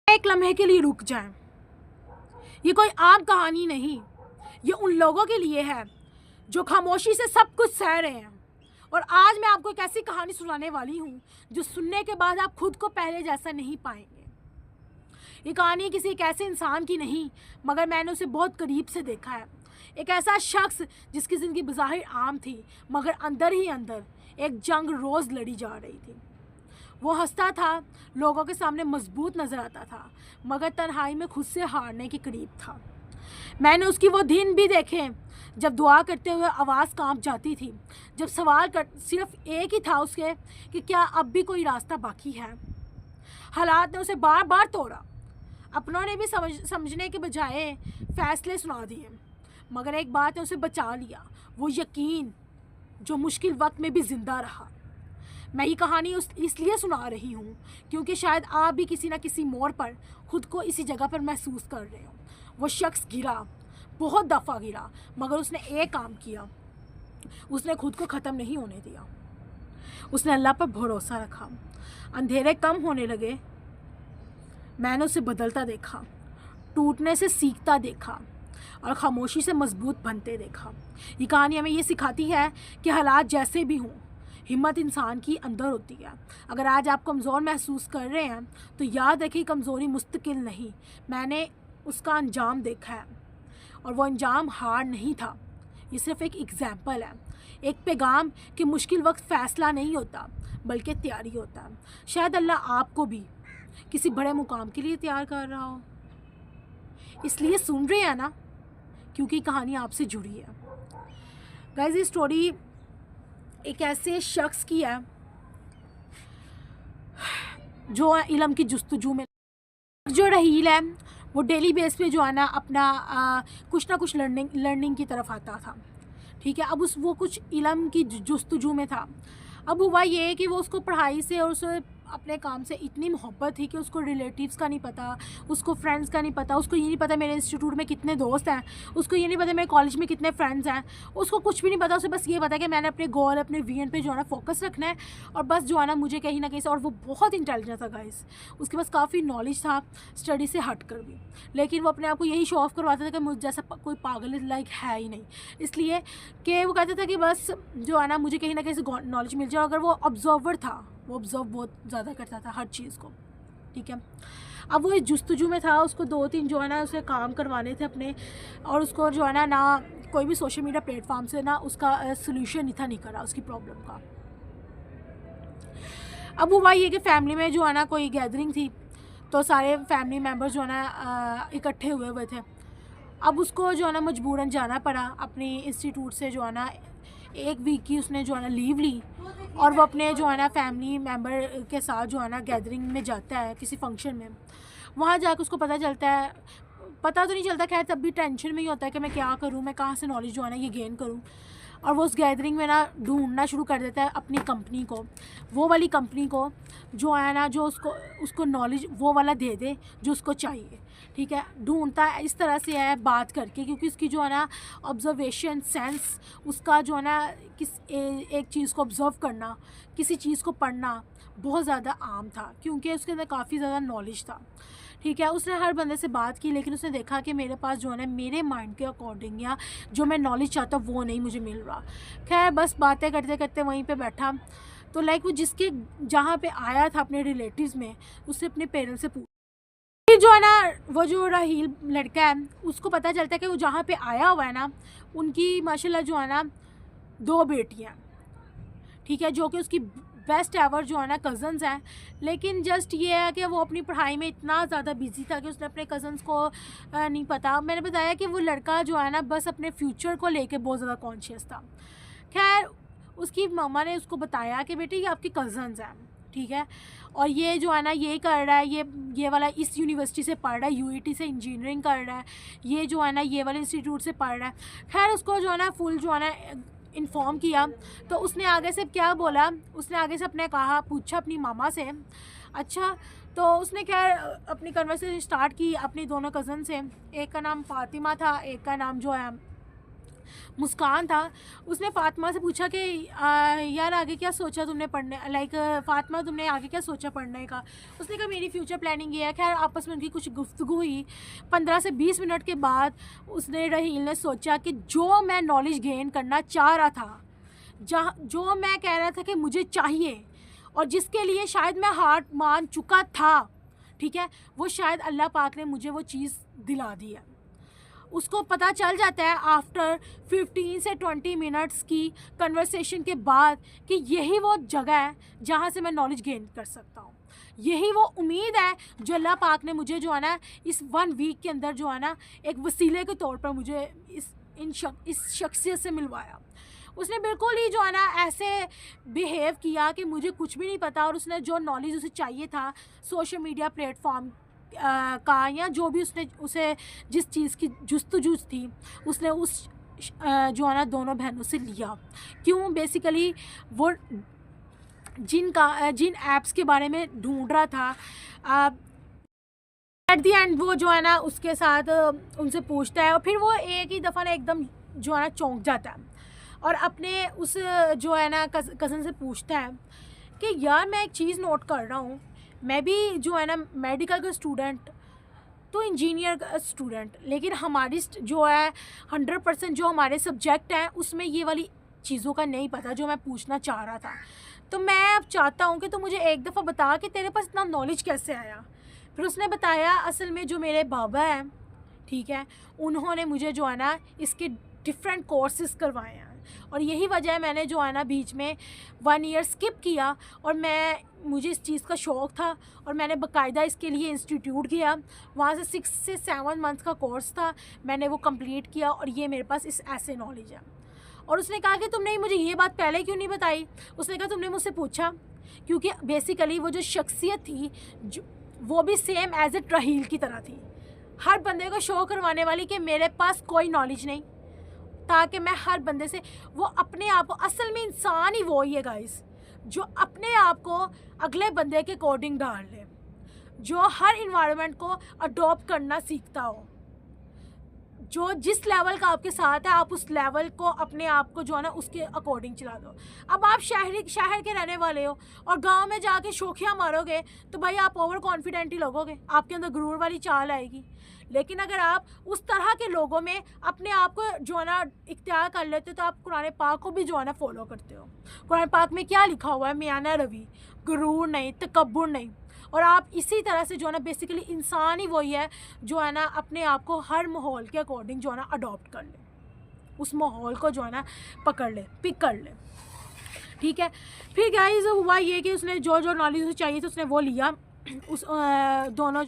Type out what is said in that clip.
एक लम्हे के लिए रुक जाएं। ये कोई आम कहानी नहीं, ये उन लोगों के लिए है जो खामोशी से सब कुछ सह रहे हैं। और आज मैं आपको एक ऐसी कहानी सुनाने वाली हूँ जो सुनने के बाद आप खुद को पहले जैसा नहीं पाएंगे। ये कहानी किसी एक ऐसे इंसान की नहीं, मगर मैंने उसे बहुत करीब से देखा है। एक ऐसा शख्स जिसकी ज़िंदगी बज़ाहिर आम थी, मगर अंदर ही अंदर एक जंग रोज़ लड़ी जा रही थी। वो हंसता था, लोगों के सामने मजबूत नज़र आता था, मगर तन्हाई में खुद से हारने के करीब था। मैंने उसकी वो दिन भी देखे जब दुआ करते हुए आवाज़ कांप जाती थी, जब सिर्फ एक ही था उसके कि क्या अब भी कोई रास्ता बाकी है। हालात ने उसे बार बार तोड़ा, अपनों ने भी समझने के बजाय फ़ैसले सुना दिए, मगर एक बात ने उसे बचा लिया, वो यकीन जो मुश्किल वक्त में भी ज़िंदा रहा। मैं ये कहानी इसलिए सुना रही हूँ क्योंकि शायद आप भी किसी न किसी मोड़ पर खुद को इसी जगह पर महसूस कर रहे हो। वो शख्स गिरा, बहुत दफ़ा गिरा, मगर उसने एक काम किया, उसने खुद को ख़त्म नहीं होने दिया। उसने अल्लाह पर भरोसा रखा। अंधेरे कम होने लगे, मैंने उसे बदलता देखा, टूटने से सीखता देखा और ख़ामोशी से मजबूत बनते देखा। ये कहानी हमें ये सिखाती है कि हालात जैसे भी हों, हिम्मत इंसान की अंदर होती है। अगर आज आप कमज़ोर महसूस कर रहे हैं तो याद रखिए, कमज़ोरी मुस्तकिल नहीं, मैंने उसका अंजाम देखा है और वो अंजाम हार नहीं था। ये सिर्फ एक एग्जाम्पल है, एक पैगाम कि मुश्किल वक्त फ़ैसला नहीं होता बल्कि तैयारी होता है। शायद अल्लाह आपको भी किसी बड़े मुकाम के लिए तैयार कर रहा हो, इसलिए सुन रहे हैं ना, क्योंकि कहानी आपसे जुड़ी है। गाइस, ये स्टोरी एक ऐसे शख्स की है जो इल्म की जुस्तजू में, जो रहील है वो डेली बेस पे जो है ना अपना कुछ ना कुछ लर्निंग की तरफ आता था। ठीक है, अब वो कुछ इल्म की जुस्तजू में था। अब हुआ ये कि वो उसको पढ़ाई से और उसे अपने काम से इतनी मोहब्बत थी कि उसको रिलेटिव्स का नहीं पता, उसको फ्रेंड्स का नहीं पता, उसको ये नहीं पता मेरे इंस्टीट्यूट में कितने दोस्त हैं, उसको ये नहीं पता मेरे कॉलेज में कितने फ्रेंड्स हैं, उसको कुछ भी नहीं पता। उसे बस ये पता कि मैंने अपने गोल, अपने विजन पे जो है ना फोकस रखना है और बस जो है ना मुझे कहीं ना कहीं से। और वो बहुत इंटेलिजेंट था गाइस, उसके पास काफ़ी नॉलेज था स्टडी से हट कर भी, लेकिन वो अपने आप को यही शो ऑफ करवाता था कि मुझ जैसा कोई पागल लाइक है ही नहीं, इसलिए कि वो कहता था कि बस जो है ना मुझे कहीं ना कहीं से नॉलेज मिल जाए। अगर वो ऑब्जर्वर था, वो ऑब्ज़र्व बहुत ज़्यादा करता था हर चीज़ को। ठीक है, अब वो जुस्तजू में था, उसको 2-3 जो है ना उसे काम करवाने थे अपने, और उसको जो है ना कोई भी सोशल मीडिया प्लेटफॉर्म से ना उसका सलूशन नहीं था निकला उसकी प्रॉब्लम का। अब हुआ ये कि फैमिली में जो है ना कोई गैदरिंग थी, तो सारे फैमिली मेम्बर्स जो है ना इकट्ठे हुए थे। अब उसको जो है ना मजबूरन जाना पड़ा अपनी इंस्टीट्यूट से, जो है ना 1 वीक की उसने जो है ना लीव ली और वो अपने जो है ना फैमिली मेम्बर के साथ जो है ना गैदरिंग में जाता है किसी फंक्शन में। वहाँ जाकर उसको पता चलता है, पता तो नहीं चलता, खैर तब भी टेंशन में ही होता है कि मैं क्या करूँ, मैं कहाँ से नॉलेज जो है ना ये गेन करूँ। और वो उस गैदरिंग में ना ढूंढना शुरू कर देता है अपनी कंपनी को, वो वाली कंपनी को जो है ना जो उसको नॉलेज वो वाला दे दे जो उसको चाहिए। ठीक है, ढूंढता है इस तरह से है बात करके, क्योंकि उसकी जो है ना ऑब्जर्वेशन सेंस, उसका जो है ना एक चीज़ को ऑब्ज़र्व करना, किसी चीज़ को पढ़ना बहुत ज़्यादा आम था, क्योंकि उसके अंदर काफ़ी ज़्यादा नॉलेज था। ठीक है, उसने हर बंदे से बात की, लेकिन उसने देखा कि मेरे पास जो है ना मेरे माइंड के अकॉर्डिंग या जो मैं नॉलेज चाहता हूँ वो नहीं मुझे मिल रहा। खैर बस बातें करते करते वहीं पे बैठा, तो लाइक वो जिसके जहाँ पे आया था अपने रिलेटिव्स में, उससे अपने पेरेंट्स से पूछा। फिर जो है ना वो जो राहील लड़का है उसको पता चलता है कि वो जहाँ पे आया हुआ है ना उनकी माशाल्लाह जो है ना 2 बेटियाँ। ठीक है, जो कि उसकी बेस्ट एवर जो है ना कज़न्स हैं, लेकिन जस्ट ये है कि वो अपनी पढ़ाई में इतना ज़्यादा बिजी था कि उसने अपने कज़न्स को नहीं पता। मैंने बताया कि वो लड़का जो है ना बस अपने फ्यूचर को लेके बहुत ज़्यादा कॉन्शियस था। खैर उसकी मम्मा ने उसको बताया कि बेटे ये आपके कज़न्स हैं, ठीक है, और ये जो है ना ये कर रहा है, ये वाला इस यूनिवर्सिटी से पढ़ रहा है, यूईटी से इंजीनियरिंग कर रहा है, ये जो है ना ये वाले इंस्टीट्यूट से पढ़ रहा है। खैर उसको जो है ना फुल जो है ना इन्फॉर्म किया। तो उसने आगे से क्या बोला, उसने आगे से अपने पूछा अपनी मामा से। अच्छा, तो उसने क्या अपनी कन्वर्सेशन स्टार्ट की अपनी दोनों कज़न से। एक का नाम फातिमा था, एक का नाम जो है मुस्कान था, उसने फ़ातिमा से पूछा कि यार आगे क्या सोचा तुमने पढ़ने, लाइक फ़ातिमा तुमने आगे क्या सोचा पढ़ने का। उसने कहा मेरी फ्यूचर प्लानिंग ये है। खैर आपस में उनकी कुछ गुफ्तगू हुई। 15 से 20 मिनट के बाद उसने रहील ने सोचा कि जो मैं नॉलेज गेन करना चाह रहा था, जो मैं कह रहा था कि मुझे चाहिए और जिसके लिए शायद मैं हार मान चुका था, ठीक है, वो शायद अल्लाह पाक ने मुझे वो चीज़ दिला दी है। उसको पता चल जाता है आफ्टर 15 से 20 मिनट्स की कन्वर्सेशन के बाद कि यही वो जगह है जहाँ से मैं नॉलेज गेन कर सकता हूँ। यही वो उम्मीद है जो अल्लाह पाक ने मुझे जो है ना इस 1 वीक के अंदर जो है ना एक वसीले के तौर पर मुझे इस शख्सियत से मिलवाया। उसने बिल्कुल ही जो है ना ऐसे बिहेव किया कि मुझे कुछ भी नहीं पता, और उसने जो नॉलेज उसे चाहिए था सोशल मीडिया प्लेटफॉर्म का या जो भी उसे जिस चीज़ की जुस्तजू थी उसने उस जो है ना दोनों बहनों से लिया। क्यों? बेसिकली वो जिन ऐप्स के बारे में ढूंढ रहा था, एट दी एंड वो जो है ना उसके साथ उनसे पूछता है और फिर वो एक ही दफ़ा ना एकदम जो है ना चौंक जाता है और अपने उस जो है ना कज़न से पूछता है कि यार मैं एक चीज़ नोट कर रहा हूँ, मैं भी जो है ना मेडिकल का स्टूडेंट तो इंजीनियर का स्टूडेंट, लेकिन हमारी जो है 100% जो हमारे सब्जेक्ट हैं उसमें ये वाली चीज़ों का नहीं पता जो मैं पूछना चाह रहा था। तो मैं अब चाहता हूँ कि तू मुझे एक दफ़ा बता कि तेरे पास इतना नॉलेज कैसे आया। फिर उसने बताया असल में जो मेरे बाबा हैं, ठीक है, उन्होंने मुझे जो है ना इसके डिफरेंट कोर्सेज़ करवाए हैं और यही वजह है मैंने जो है ना बीच में 1 ईयर स्किप किया और मुझे इस चीज़ का शौक़ था और मैंने बाकायदा इसके लिए इंस्टीट्यूट गया। वहाँ से 6 से 7 मंथ का कोर्स था, मैंने वो कंप्लीट किया और ये मेरे पास इस ऐसे नॉलेज है। और उसने कहा कि तुमने मुझे ये बात पहले क्यों नहीं बताई? उसने कहा तुमने मुझसे पूछा क्योंकि बेसिकली वो जो शख्सियत थी जो वो भी सेम एज ए रहील की तरह थी, हर बंदे को शो करवाने वाली कि मेरे पास कोई नॉलेज नहीं, ताकि मैं हर बंदे से वो अपने आप को, असल में इंसान ही वो ही है गाइस जो अपने आप को अगले बंदे के अकॉर्डिंग डाल ले, जो हर इन्वायरमेंट को अडॉप्ट करना सीखता हो, जो जिस लेवल का आपके साथ है आप उस लेवल को अपने आप को जो है ना उसके अकॉर्डिंग चला दो। अब आप शहर के रहने वाले हो और गांव में जाके शोखियाँ मारोगे तो भाई आप ओवर कॉन्फिडेंट ही लगोगे, आपके अंदर गुरूर वाली चाल आएगी। लेकिन अगर आप उस तरह के लोगों में अपने आप को जो है ना इख्तियार कर लेते हो तो आप कुरान पाक को भी जो है ना फॉलो करते हो। कुरान पाक में क्या लिखा हुआ है? मियाना रवि, गुरूर नहीं, तकब्बुर नहीं। और आप इसी तरह से जो है ना बेसिकली इंसान ही वही है जो है ना अपने आप को हर माहौल के अकॉर्डिंग जो है ना अडॉप्ट कर ले, उस माहौल को जो है ना पकड़ ले, पिक कर ले, ठीक है। फिर गाइस हुआ ये कि उसने जो नॉलेज चाहिए थी उसने वो लिया। उस दोनों